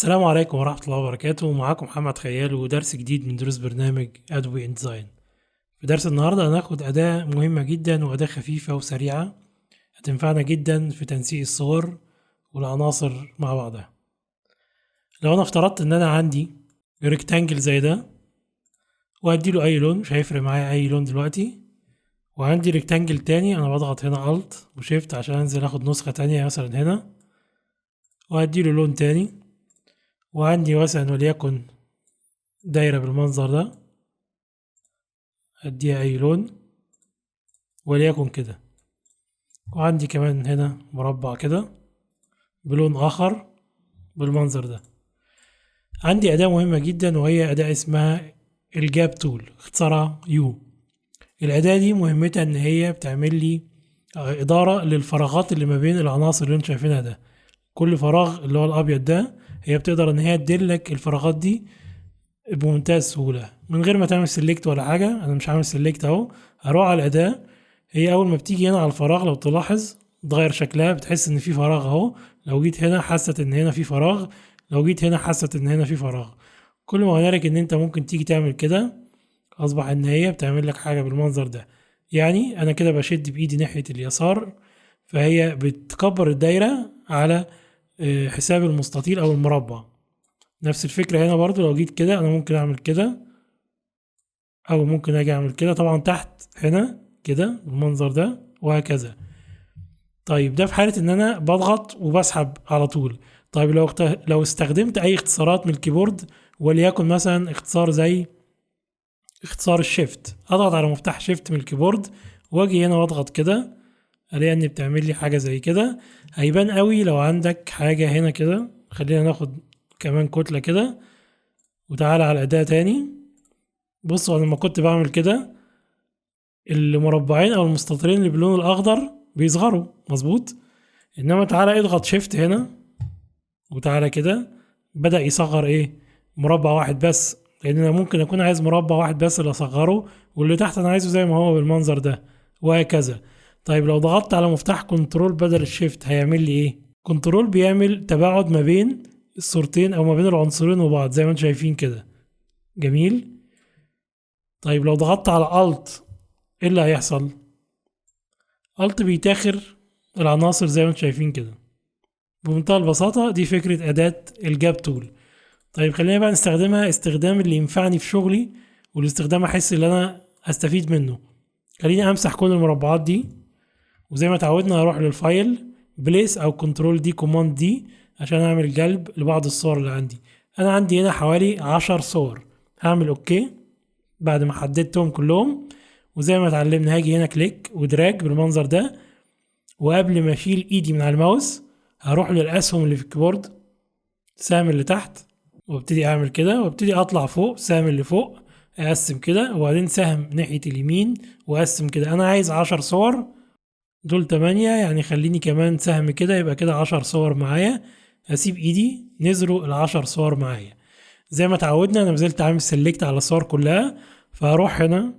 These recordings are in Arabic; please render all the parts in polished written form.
السلام عليكم ورحمة الله وبركاته. معاكم محمد خيال ودرس جديد من دروس برنامج أدوبي إنديزاين. في درس النهاردة هناخد أداة مهمة جدا وأداة خفيفة وسريعة هتنفعنا جدا في تنسيق الصور والعناصر مع بعضها. لو أنا افترضت إن أنا عندي ريكتانجل زي ده وهديله أي لون، مش هيفرق معايا أي لون دلوقتي، وعندي ريكتانجل تاني أنا بضغط هنا Alt وشيفت عشان أنزل أخد نسخة تانية مثلا هنا وهديله لون تاني، وعندي مثلا وليكن دايرة بالمنظر ده اديها اي لون وليكن كده، وعندي كمان هنا مربع كده بلون اخر بالمنظر ده. عندي اداة مهمة جدا وهي اداة اسمها الجاب تول، اختصارها يو. الاداة دي مهمتها ان هي بتعمل لي ادارة للفراغات اللي ما بين العناصر اللي انتم شايفينها ده. كل فراغ اللي هو الابيض ده هي بتقدر ان هي تديلك الفراغات دي بمنتهى السهولة من غير ما تعمل سيلكت ولا حاجة. انا مش عامل سيلكت اهو، هروح على الاداة. هي اول ما بتيجي هنا على الفراغ لو تلاحظ تغير شكلها، بتحس ان في فراغ اهو. لو جيت هنا حست ان هنا في فراغ، لو جيت هنا حست ان هنا في فراغ. كل ما هنالك ان انت ممكن تيجي تعمل كده، اصبح ان هي بتعمل لك حاجة بالمنظر ده. يعني انا كده بشد بايدي ناحية اليسار، فهي بتكبر الدايرة على حساب المستطيل او المربع. نفس الفكرة هنا برضو، لو جيت كده انا ممكن اعمل كده او ممكن اجي اعمل كده، طبعا تحت هنا كده بالمنظر ده وهكذا. طيب ده في حالة ان انا بضغط وبسحب على طول. طيب لو استخدمت اي اختصارات من الكيبورد، وليكن مثلا اختصار زي اختصار الشيفت، اضغط على مفتاح شيفت من الكيبورد واجي هنا واضغط كده، الاقي ان بتعمل لي حاجة زي كده. هيبان قوي لو عندك حاجة هنا كده. خلينا ناخد كمان كتلة كده وتعالى على الاداة تاني. بصوا انا لما كنت بعمل كده المربعين او المستطيلين اللي باللون الاخضر بيصغروا مظبوط، انما تعالى اضغط شيفت هنا وتعالى كده بدأ يصغر ايه؟ مربع واحد بس، لان انا ممكن اكون عايز مربع واحد بس اللي اصغره، واللي تحت انا عايزه زي ما هو بالمنظر ده وهكذا. طيب لو ضغطت على مفتاح كنترول بدل الشيفت هيعمل لي ايه؟ كنترول بيعمل تباعد ما بين الصورتين او ما بين العنصرين وبعض زي ما انتم شايفين كده. جميل. طيب لو ضغطت على الت ايه اللي هيحصل؟ الت بيتاخر العناصر زي ما انتم شايفين كده. بمنتهى البساطة دي فكرة أداة الجاب تول. طيب خلينا بقى نستخدمها استخدام اللي ينفعني في شغلي، والاستخدام أحس اللي أنا هستفيد منه. خليني أمسح كل المربعات دي، وزي ما اتعودنا هروح للفايل بليس أو كنترول دي كوماند دي عشان أعمل جلب لبعض الصور اللي عندي. أنا عندي هنا حوالي 10 صور. هعمل أوكي بعد ما حددتهم كلهم، وزي ما اتعلمنا هاجي هنا كليك ودراج بالمنظر ده، وقبل ما أشيل إيدي من على الماوس هروح للأسهم اللي في الكيبورد، سهم اللي تحت، وابتدي اعمل كده وابتدي اطلع فوق سهم اللي فوق، اقسم كده وبعدين سهم ناحية اليمين واقسم كده. انا عايز 10 صور، دول 8 يعني خليني كمان سهم كده يبقى كده 10 صور معايا. هسيب ايدي نزلوا ال10 صور معايا. زي ما اتعودنا انا نزلت عامل سيلكت على الصور كلها، فهروح هنا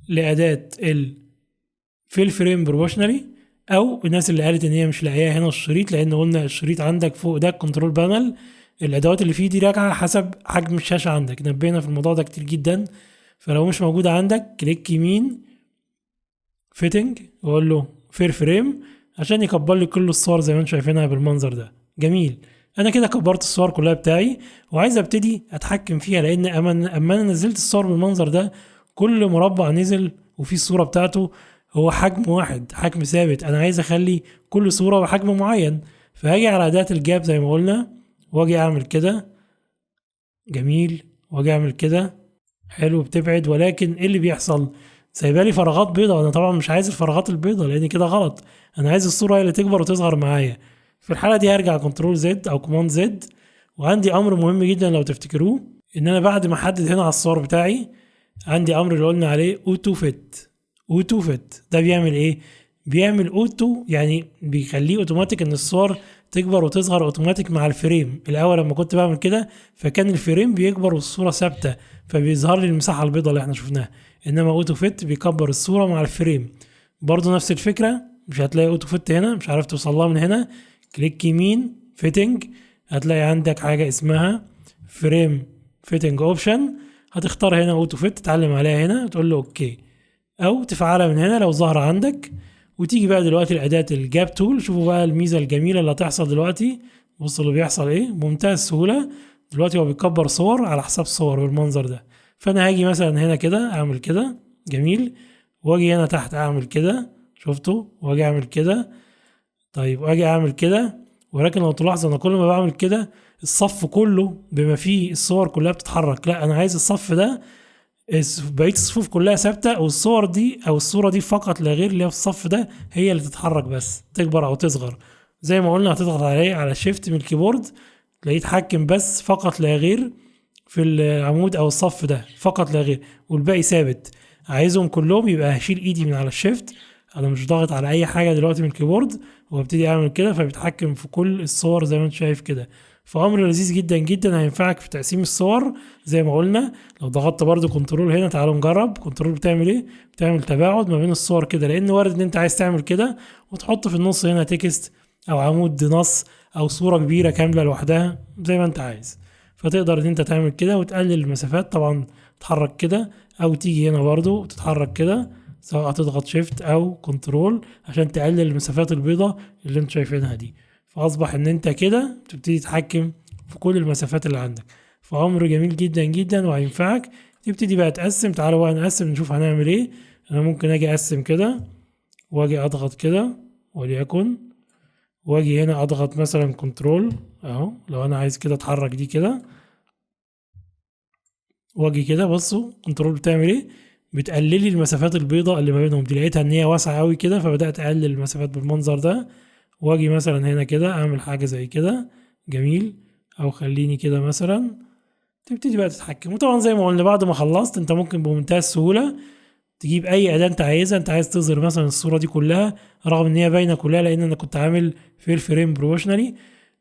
لأداة الفيل فريم بروبوشنالي، او الناس اللي قالت ان هي مش لاقياها هنا الشريط، لان قلنا الشريط عندك فوق ده كنترول بانل، الادوات اللي فيه دي راجعه حسب حجم الشاشه عندك. نبهنا في الموضوع ده كتير جدا، فلو مش موجوده عندك كليك يمين فيتنج واقول له فير فريم عشان يكبر لي كل الصور زي ما انتم شايفينها بالمنظر ده. جميل. انا كده كبرت الصور كلها بتاعي وعايز ابتدي اتحكم فيها، لان اما انا نزلت الصور بالمنظر ده كل مربع نزل وفي الصوره بتاعته هو حجم واحد، حجم ثابت. انا عايز اخلي كل صوره بحجم معين، فهاجي على اداه الجاب زي ما قلنا واجي اعمل كده. جميل. واجي اعمل كده. حلو. بتبعد، ولكن ايه اللي بيحصل؟ سايبالي فراغات بيضاء. انا طبعا مش عايز الفراغات البيضاء لان كده غلط، انا عايز الصوره هي اللي تكبر وتصغر معايا. في الحاله دي هرجع كنترول زد او كوماند زد، وعندي امر مهم جدا لو تفتكروه، ان انا بعد ما احدد هنا على الصور بتاعي عندي امر اللي قلنا عليه اوتو فيت. اوتو فيت ده بيعمل ايه؟ بيعمل اوتو يعني بيخليه اوتوماتيك ان الصور تكبر وتصغر اوتوماتيك مع الفريم. الاول لما كنت بعمل كده فكان الفريم بيكبر والصوره ثابته فبيظهر لي المساحه البيضاء اللي احنا شفناها، انما اوتو فيت بيكبر الصوره مع الفريم. برضو نفس الفكره، مش هتلاقي اوتو فيت هنا، مش عارف توصلها من هنا. كليك يمين فيتنج، هتلاقي عندك حاجة اسمها فريم فيتنج اوبشن، هتختار هنا اوتو فيت، تتعلم عليها هنا وتقول له اوكي، او تفعلها من هنا لو ظهر عندك. وتيجي بقى دلوقتي لأداة الجاب تول. شوفوا بقى الميزة الجميلة اللي هتحصل دلوقتي. بصوا اللي بيحصل ايه بمنتهى السهولة. دلوقتي هو بيكبر صور على حساب صور بالمنظر ده. فانا هاجي مثلا هنا كده اعمل كده، جميل، واجي هنا تحت اعمل كده، شفتوا، واجي اعمل كده. طيب واجي اعمل كده، ولكن لو تلاحظوا انا كل ما بعمل كده الصف كله بما فيه الصور كلها بتتحرك. لا، انا عايز الصف ده بقيه الصفوف كلها ثابته، والصور دي او الصوره دي فقط لا غير اللي هي في الصف ده هي اللي تتحرك بس، تكبر او تصغر. زي ما قلنا هتضغط عليه على شيفت من الكيبورد تلاقيه يتحكم بس فقط لا غير في العمود او الصف ده فقط لا غير، والباقي ثابت. عايزهم كلهم يبقى هشيل ايدي من على الشيفت، انا مش ضاغط على اي حاجه دلوقتي من الكيبورد، وابتدي اعمل كده فبيتحكم في كل الصور زي ما انت شايف كده. فامر لذيذ جدا جدا هينفعك في تقسيم الصور زي ما قلنا. لو ضغطت برضو كنترول هنا، تعالوا نجرب كنترول بتعمل ايه. بتعمل تباعد ما بين الصور كده، لان وارد ان انت عايز تعمل كده وتحط في النص هنا تكست او عمود نص او صورة كبيرة كاملة لوحدها زي ما انت عايز. فتقدر ان انت تعمل كده وتقلل المسافات طبعا، تتحرك كده او تيجي هنا برضو وتتحرك كده، سواء هتضغط شيفت او كنترول عشان تقلل المسافات البيضاء اللي انت شايفينها دي. فاصبح ان انت كده تبتدي تتحكم في كل المسافات اللي عندك. فامر جميل جدا جدا وهينفعك. تبتدي بقى تقسم. تعالوا بقى نقسم نشوف هنعمل ايه. انا ممكن اجي اقسم كده واجي اضغط كده وليكن، واجي هنا اضغط مثلا كنترول اهو لو انا عايز كده اتحرك دي كده، واجي كده. بصوا كنترول بتعمل ايه، بتقللي المسافات البيضاء اللي ما بينهم دي. لقيتها ان هي واسعه قوي كده فبدات اقلل المسافات بالمنظر ده. واجي مثلا هنا كده اعمل حاجه زي كده، جميل، او خليني كده مثلا. تبتدي بقى تتحكم. وطبعا زي ما قلنا بعد ما خلصت انت ممكن بمنتهى السهوله تجيب اي اداه انت عايزها. انت عايز تظهر مثلا الصوره دي كلها رغم ان هي باينه كلها لان انا كنت عامل في الفريم بروبوشنالي،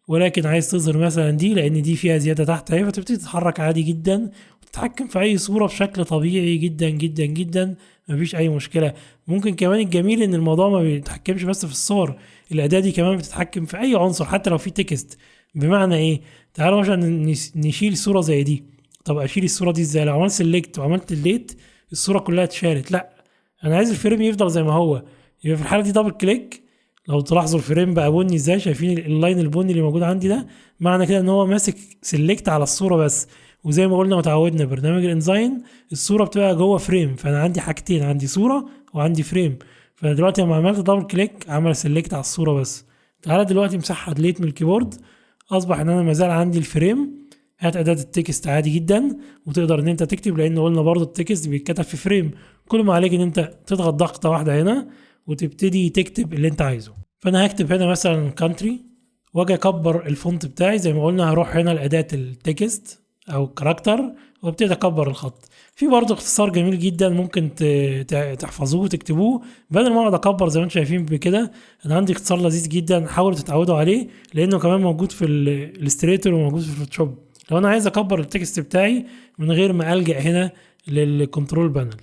ولكن عايز تظهر مثلا دي لان دي فيها زياده تحت اهي، فتبتدي تتحرك عادي جدا وتتحكم في اي صوره بشكل طبيعي جدا جدا جدا، مفيش اي مشكله. ممكن كمان الجميل ان الموضوع ما بيتحكمش بس في الصور، الاداه دي كمان بتتحكم في اي عنصر حتى لو في تكست. بمعنى ايه؟ تعالوا مثلا نشيل صوره زي دي. طب اشيل الصوره دي ازاي؟ لو عملت سيلكت وعملت ديليت الصوره كلها اتشالت. لا، انا عايز الفريم يفضل زي ما هو. يبقى في الحاله دي دبل كليك. لو تلاحظوا الفريم بقى بني ازاي، شايفين اللاين البني اللي موجود عندي ده؟ معنى كده ان هو ماسك سيلكت على الصوره بس. وزي ما قلنا وتعودنا برنامج الانزاين الصوره بتبقى جوه فريم، فانا عندي حاجتين، عندي صوره وعندي فريم. فانا دلوقتي لما عملت دبل كليك عمل سيلكت على الصوره بس. تعالى دلوقتي امسحها ديليت من الكيبورد، اصبح ان انا مازال عندي الفريم. هات اداه التكست عادي جدا وتقدر ان انت تكتب، لان قلنا برضو التكست بيتكتب في فريم. كل ما عليك ان انت تضغط ضغطه واحده هنا وتبتدي تكتب اللي انت عايزه. فانا هكتب هنا مثلا كانتري، واجي اكبر الفونت بتاعي زي ما قلنا. هروح هنا لاداه التكست او الكاركتر وابتدي اكبر الخط. في برضه اختصار جميل جدا ممكن تحفظوه وتكتبوه بدل ما اقعد اكبر زي ما انتم شايفين بكده. انا عندي اختصار لذيذ جدا، حاولوا تتعودوا عليه لانه كمان موجود في الاستريتور وموجود في الفوتوشوب. لو انا عايز اكبر التكست بتاعي من غير ما الجا هنا للكنترول بانل،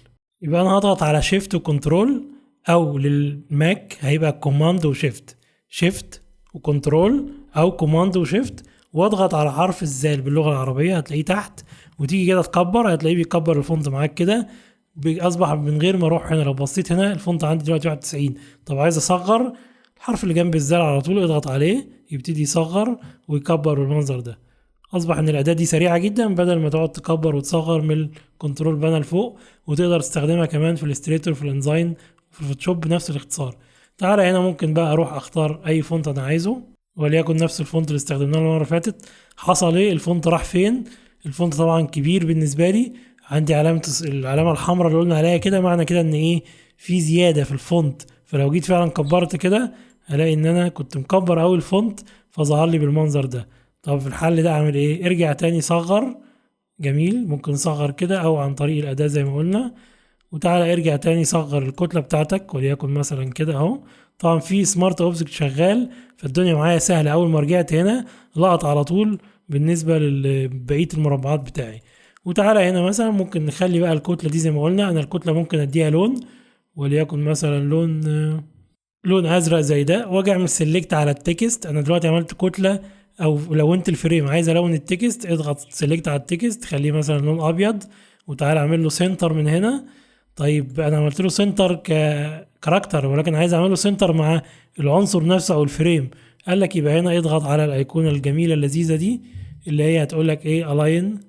يبقى انا هضغط على شيفت وكنترول، او للماك هيبقى كوماند وشيفت، شيفت وكنترول او كوماند وشيفت، واضغط على حرف الزال باللغه العربيه هتلاقيه تحت. وتيجي كده تكبر هتلاقيه بيكبر الفونت معاك كده. اصبح من غير ما اروح هنا، لو بصيت هنا الفونت عندي دلوقتي 91. طب عايز اصغر الحرف اللي جنب الزال على طول اضغط عليه يبتدي يصغر ويكبر بالمنظر ده. اصبح ان الاداه دي سريعه جدا بدل ما تقعد تكبر وتصغر من الكنترول بانل فوق. وتقدر تستخدمها كمان في الاستريتور في الانزاين في الفوتوشوب بنفس الاختصار. تعالى هنا ممكن بقى اروح اختار اي فونت انا عايزه، وليكن نفس الفونت اللي استخدمناه المره اللي فاتت. حصل ايه؟ الفونت راح فين؟ الفونت طبعا كبير بالنسبه لي، عندي العلامه الحمراء اللي قلنا عليها كده، معنى كده ان ايه؟ في زياده في الفونت. فلو جيت فعلا كبرت كده هلاقي ان انا كنت مكبر اول فونت فظهر لي بالمنظر ده. طب في الحل ده اعمل ايه؟ ارجع تاني صغر، جميل، ممكن نصغر كده او عن طريق الاداة زي ما قلنا. وتعالى ارجع تاني صغر الكتلة بتاعتك وليكن مثلا كده اهو. طبعا في سمارت اوبجكت شغال فالدنيا معايا سهلة. اول ما رجعت هنا لقط على طول بالنسبة لبقية المربعات بتاعي. وتعالى هنا مثلا ممكن نخلي بقى الكتلة دي زي ما قلنا. انا الكتلة ممكن اديها لون وليكن مثلا لون ازرق زي ده، واجي اعمل سيلكت على التكست. انا دلوقتي عملت كتلة او لو انت الفريم عايز الون التكست، اضغط سيلكت على التكست خليه مثلا لون ابيض، وتعالى اعمل له سنتر من هنا. طيب انا عملت له سنتر ككاركتر، ولكن عايز اعمل له سنتر مع العنصر نفسه او الفريم. قال لك يبقى هنا اضغط على الايقونه الجميله اللذيذه دي اللي هي هتقول لك ايه الاين،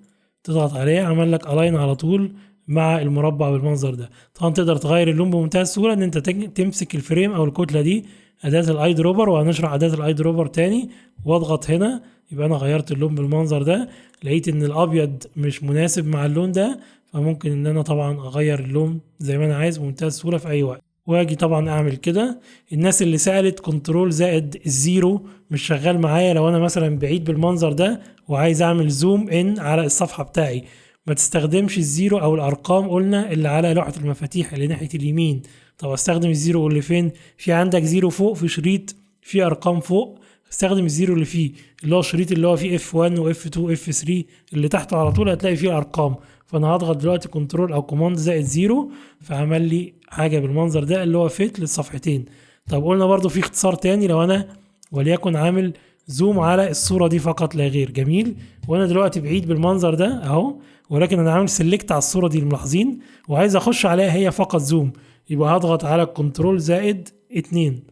تضغط عليه عمل لك الاين على طول مع المربع بالمنظر ده. طبعا تقدر تغير اللون بمنتهى السهوله، ان انت تمسك الفريم او الكتله دي اداه الاي دروبر، وهنشرح اداه الاي دروبر تاني، واضغط هنا يبقى انا غيرت اللون بالمنظر ده. لقيت ان الابيض مش مناسب مع اللون ده، فممكن ان انا طبعا اغير اللون زي ما انا عايز بمنتهى السهوله في اي وقت. واجي طبعا اعمل كده. الناس اللي سالت كنترول زائد الزيرو مش شغال معايا لو انا مثلا بعيد بالمنظر ده وعايز اعمل زوم ان على الصفحه بتاعي. ما تستخدمش الزيرو او الارقام قلنا اللي على لوحه المفاتيح اللي ناحيه اليمين. طب استخدم الزيرو اللي فين؟ في عندك زيرو فوق في شريط في ارقام فوق، استخدم الزيرو اللي فيه اللي هو الشريط اللي هو فيه F1 و F2 و F3 اللي تحته على طول هتلاقي فيه ارقام. فانا هضغط دلوقتي كنترول او كوماند زائد زيرو، فعمل لي حاجه بالمنظر ده اللي هو فيت للصفحتين. طب قلنا برضو في اختصار تاني لو انا وليكن عامل زوم على الصوره دي فقط لا غير. جميل. وانا دلوقتي بعيد بالمنظر ده اهو، ولكن انا عامل سيلكت على الصوره دي ملاحظين، وعايز اخش عليها هي فقط زوم، يبقى هضغط على كنترول زائد 2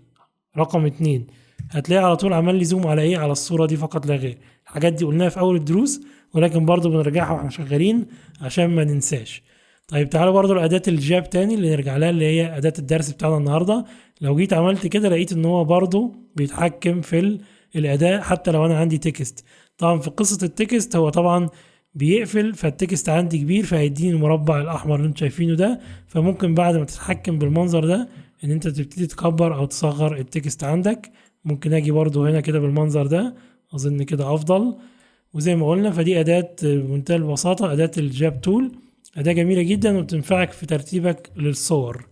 رقم 2، هتلاقي على طول عمل لي زوم على ايه؟ على الصوره دي فقط لا غير. الحاجات دي قلناها في اول الدروس، ولكن برضو بنرجعها واحنا شغالين عشان ما ننساش. طيب تعالوا برضو لأداة الجاب تاني اللي نرجع لها اللي هي أداة الدرس بتاعنا النهاردة. لو جيت عملت كده لقيت ان هو برضو بيتحكم في الأداة حتى لو انا عندي تكست. طبعا في قصة التكست هو طبعا بيقفل، فالتكست عندي كبير فهيديني المربع الأحمر اللي انتوا شايفينه ده. فممكن بعد ما تتحكم بالمنظر ده ان انت تبتدي تكبر او تصغر التكست عندك. ممكن اجي برضو هنا كده بالمنظر ده، اظن كده افضل. وزي ما قلنا فدي اداة بمنتهى البساطة، اداة الجاب تول، اداة جميلة جدا وبتنفعك في ترتيبك للصور.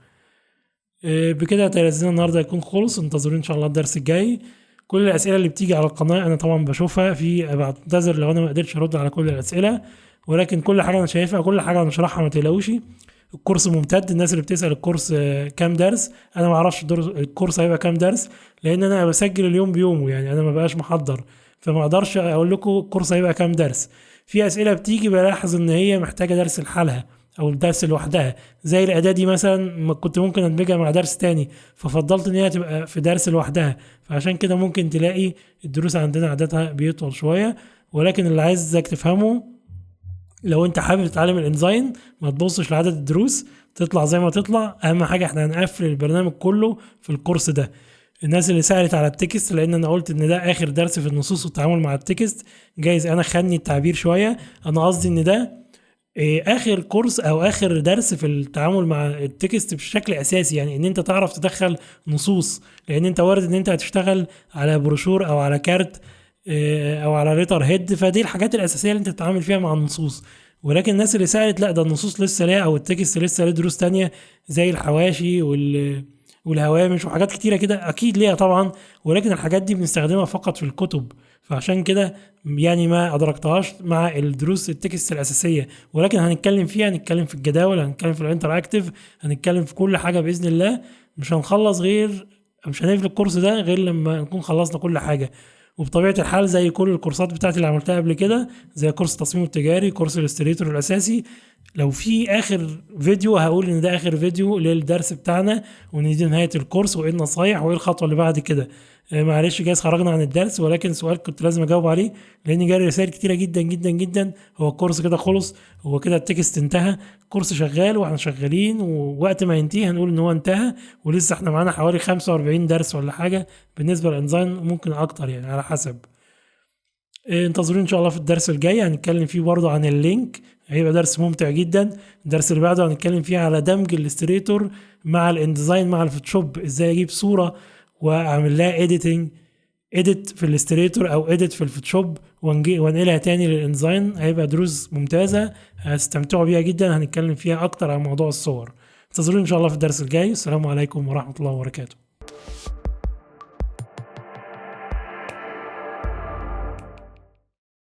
بكده تلازمنا النهارده يكون خلص. انتظروا ان شاء الله الدرس الجاي. كل الاسئله اللي بتيجي على القناه انا طبعا بشوفها، بعتذر لو انا ما قدرتش ارد على كل الاسئله، ولكن كل حاجه انا شايفها كل حاجه انا شرحها ما تقلقوش. الكورس ممتد. الناس اللي بتسال الكورس كام درس، انا ما اعرفش الكورس هيبقى كام درس، لان انا بسجل اليوم بيومه، يعني انا ما بقاش محضر، فما اقدرش اقول لكم الكورس هيبقى كام درس. في اسئله بتيجي بلاحظ ان هي محتاجه درس لحالها او الدرس لوحدها، زي الاداه دي مثلا ما كنت ممكن ادمجها مع درس تاني، ففضلت ان هي تبقى في درس لوحدها. فعشان كده ممكن تلاقي الدروس عندنا عددها بيطول شويه. ولكن اللي عايزك تفهمه، لو انت حابب تتعلم الانزاين ما تبصش لعدد الدروس، تطلع زي ما تطلع. اهم حاجه احنا هنقفل البرنامج كله في الكورس ده. الناس اللي سألت على التكست، لان انا قلت ان ده اخر درس في النصوص والتعامل مع التكست، جايز انا خدني التعبير شويه، انا قصدي ان ده اخر كورس او اخر درس في التعامل مع التكست بشكل اساسي، يعني ان انت تعرف تدخل نصوص، لان انت وارد ان انت هتشتغل على بروشور او على كارت او على ريتر هيد، فدي الحاجات الاساسيه اللي انت تتعامل فيها مع النصوص. ولكن الناس اللي سالت لا ده النصوص لسه ليها او التكست لسه ليه دروس تانية زي الحواشي والهوامش وحاجات كتيره كده، اكيد ليها طبعا، ولكن الحاجات دي بنستخدمها فقط في الكتب، فعشان كده يعني ما ادركتهاش مع الدروس التكست الاساسيه. ولكن هنتكلم فيها، هنتكلم في الجداول، هنتكلم في الانتر اكتيف، هنتكلم في كل حاجه باذن الله. مش هنخلص غير مش هنقفل الكورس ده غير لما نكون خلصنا كل حاجه. وبطبيعه الحال زي كل الكورسات بتاعتي اللي عملتها قبل كده، زي كورس التصميم التجاري، كورس الاستريتور الاساسي، لو في اخر فيديو هقول ان ده اخر فيديو للدرس بتاعنا، وان دي نهايه الكورس وايه النصايح وايه الخطوه اللي بعد كده. معلش جايز خرجنا عن الدرس، ولكن سؤال كنت لازم اجاوب عليه لان جالي رسائل كتيره جدا جدا جدا. هو الكورس كده خلص؟ هو كده التكست انتهى؟ الكورس شغال واحنا شغالين، ووقت ما ينتهي هنقول ان هو انتهى، ولسه احنا معانا حوالي 45 درس ولا حاجه بالنسبه للانزاين، ممكن اكتر يعني على حسب. انتظروا ان شاء الله في الدرس الجاي، هنتكلم فيه برضه عن اللينك، هيبقى درس ممتع جدا. الدرس اللي بعده هنتكلم فيه على دمج الاستريتور مع الانديزاين مع الفوتوشوب، ازاي اجيب صوره واعمل لها اديت في الاستريتور او اديت في الفوتوشوب وانقلها تاني للانديزاين. هيبقى دروس ممتازه هتستمتعوا بيها جدا، هنتكلم فيها اكتر عن موضوع الصور. انتظروا ان شاء الله في الدرس الجاي. السلام عليكم ورحمه الله وبركاته.